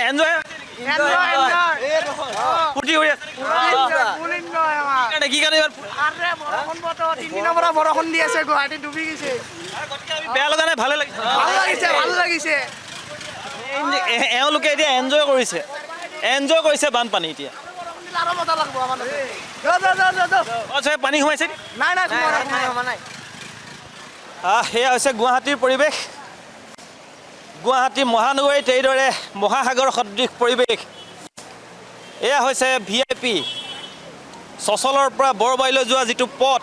enjoy ফূৰ্তি কৰি আছে কি কাৰণে বৰষুণ দি আছে গুৱাহাটী ডুবি গৈছে বেয়া লগা নাই ভালে লাগিছে এওঁলোকে এতিয়া এনজয় কৰিছে বানপানী এতিয়া পানী সোমাইছে সেয়া হৈছে গুৱাহাটীৰ পৰিৱেশ গুৱাহাটী মহানগৰীত এইদৰে মহাসাগৰ সদৃশ পৰিৱেশ এয়া হৈছে VIP চচলৰ পৰা বৰবাৰীলৈ যোৱা যিটো পথ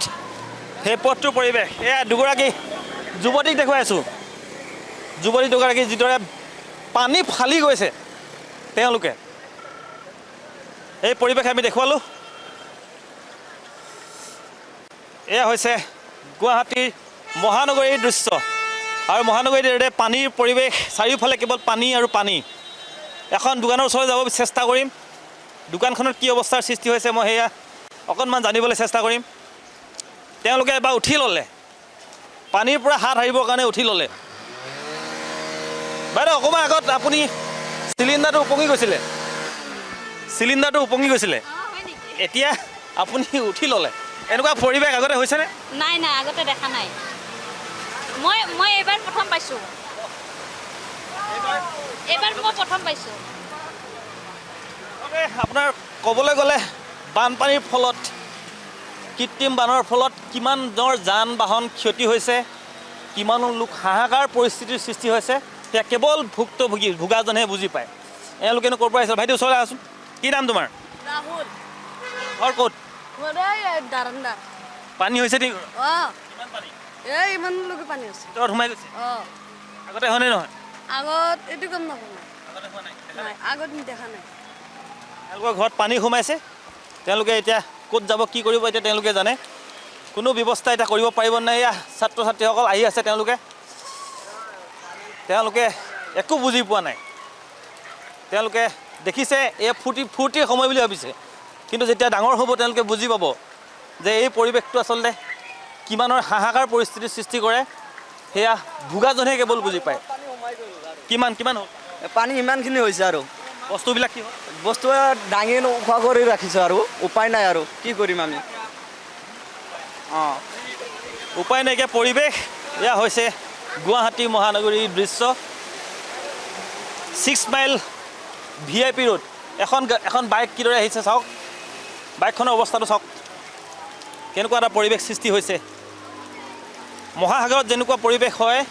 সেই পথটোৰ পৰিৱেশ এয়া দুগৰাকী যুৱতীক দেখুৱাই আছোঁ যুৱতী দুগৰাকী যিদৰে পানী ফালি গৈছে তেওঁলোকে এই পৰিৱেশ আমি দেখুৱালোঁ এয়া হৈছে গুৱাহাটীৰ মহানগৰীৰ দৃশ্য আৰু মহানগৰীত এইদৰে পানীৰ পৰিৱেশ চাৰিওফালে কেৱল পানী আৰু পানী এখন দোকানৰ ওচৰলৈ যাব চেষ্টা কৰিম দোকানখনত কি অৱস্থাৰ সৃষ্টি হৈছে মই সেয়া অকণমান জানিবলৈ চেষ্টা কৰিম তেওঁলোকে এবাৰ উঠি ল'লে পানীৰ পৰা হাত সাৰিবৰ কাৰণে উঠি ল'লে বাইদেউ অকণমান আগত আপুনি চিলিণ্ডাৰটো উপঙি গৈছিলে এতিয়া আপুনি উঠি ল'লে এনেকুৱা পৰিৱেশ আগতে হৈছেনে নাই আগতে দেখা নাই মই এইবাৰ প্ৰথম পাইছোঁ আপোনাৰ ক'বলৈ গ'লে বানপানীৰ ফলত কৃত্ৰিম বানৰ ফলত কিমানৰ যান বাহন ক্ষতি হৈছে কিমান লোক হাহাকাৰ পৰিস্থিতিৰ সৃষ্টি হৈছে সেয়া কেৱল ভোগাজনেহে বুজি পায় এওঁলোকেনো ক'ৰ পৰা আহিছে ভাইটি ওচৰলৈ আহচোন কি নাম তোমাৰ ৰাহুল ঘৰ ক'ত দাৰন্দা পানী হৈছে নেকি ইমান লোকে পানী আছে ভিতৰত সোমাই গৈছে আগতে হয়নে নহয় আগত এইটো গম নাপাওঁ আগত দেখা নাই তেওঁলোকৰ ঘৰত পানী সোমাইছে তেওঁলোকে এতিয়া ক'ত যাব কি কৰিব এতিয়া তেওঁলোকে জানে কোনো ব্যৱস্থা এতিয়া কৰিব পাৰিব নাই এয়া ছাত্ৰ ছাত্ৰীসকল আহি আছে তেওঁলোকে একো বুজি পোৱা নাই তেওঁলোকে দেখিছে এই ফূৰ্তিৰ সময় বুলি ভাবিছে কিন্তু যেতিয়া ডাঙৰ হ'ব তেওঁলোকে বুজি পাব যে এই পৰিৱেশটো আচলতে কিমানৰ হাহাকাৰ পৰিস্থিতিৰ সৃষ্টি কৰে সেয়া ভোগাজনেহে কেৱল বুজি পায় কিমান হ'ল পানী ইমানখিনি হৈছে আৰু বস্তুবিলাক কি হ'ল বস্তু দাঙি নোখোৱা কৰি ৰাখিছোঁ আৰু উপায় নাই আৰু কি কৰিম আমি উপায় নাইকিয়া পৰিৱেশ এয়া হৈছে গুৱাহাটী মহানগৰীৰ দৃশ্য 6 মাইল VIP ৰোড এখন বাইক কিদৰে আহিছে চাওক বাইকখনৰ অৱস্থাটো চাওক কেনেকুৱা এটা পৰিৱেশ সৃষ্টি হৈছে মহাসাগৰত যেনেকুৱা পৰিৱেশ হয়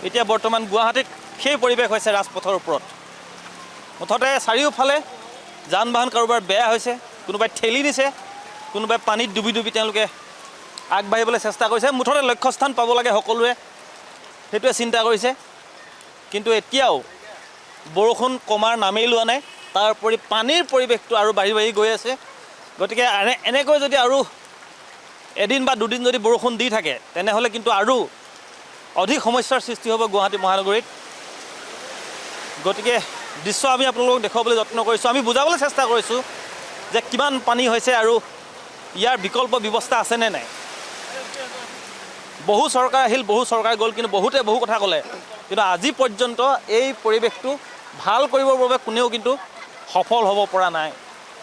এতিয়া বৰ্তমান গুৱাহাটীত সেই পৰিৱেশ হৈছে ৰাজপথৰ ওপৰত মুঠতে চাৰিওফালে যান বাহন কাৰোবাৰ বেয়া হৈছে কোনোবাই ঠেলি নিছে কোনোবাই পানীত ডুবি তেওঁলোকে আগবাঢ়িবলৈ চেষ্টা কৰিছে মুঠতে লক্ষ্যস্থান পাব লাগে সকলোৱে সেইটোৱে চিন্তা কৰিছে কিন্তু এতিয়াও বৰষুণ কমাৰ নামেই লোৱা নাই তাৰ উপৰি পানীৰ পৰিৱেশটো আৰু বাঢ়ি গৈ আছে গতিকে এনেকৈ যদি আৰু এদিন বা দুদিন যদি বৰষুণ দি থাকে তেনেহ'লে কিন্তু আৰু অধিক সমস্যাৰ সৃষ্টি হ'ব গুৱাহাটী মহানগৰীত গতিকে দৃশ্য আমি আপোনালোকক দেখুৱাবলৈ যত্ন কৰিছোঁ আমি বুজাবলৈ চেষ্টা কৰিছোঁ যে কিমান পানী হৈছে আৰু ইয়াৰ বিকল্প ব্যৱস্থা আছেনে নাই বহু চৰকাৰ আহিল বহু চৰকাৰ গ'ল কিন্তু বহুতে বহু কথা ক'লে কিন্তু আজি পৰ্যন্ত এই পৰিৱেশটো ভাল কৰিবৰ বাবে কোনেও কিন্তু সফল হ'ব পৰা নাই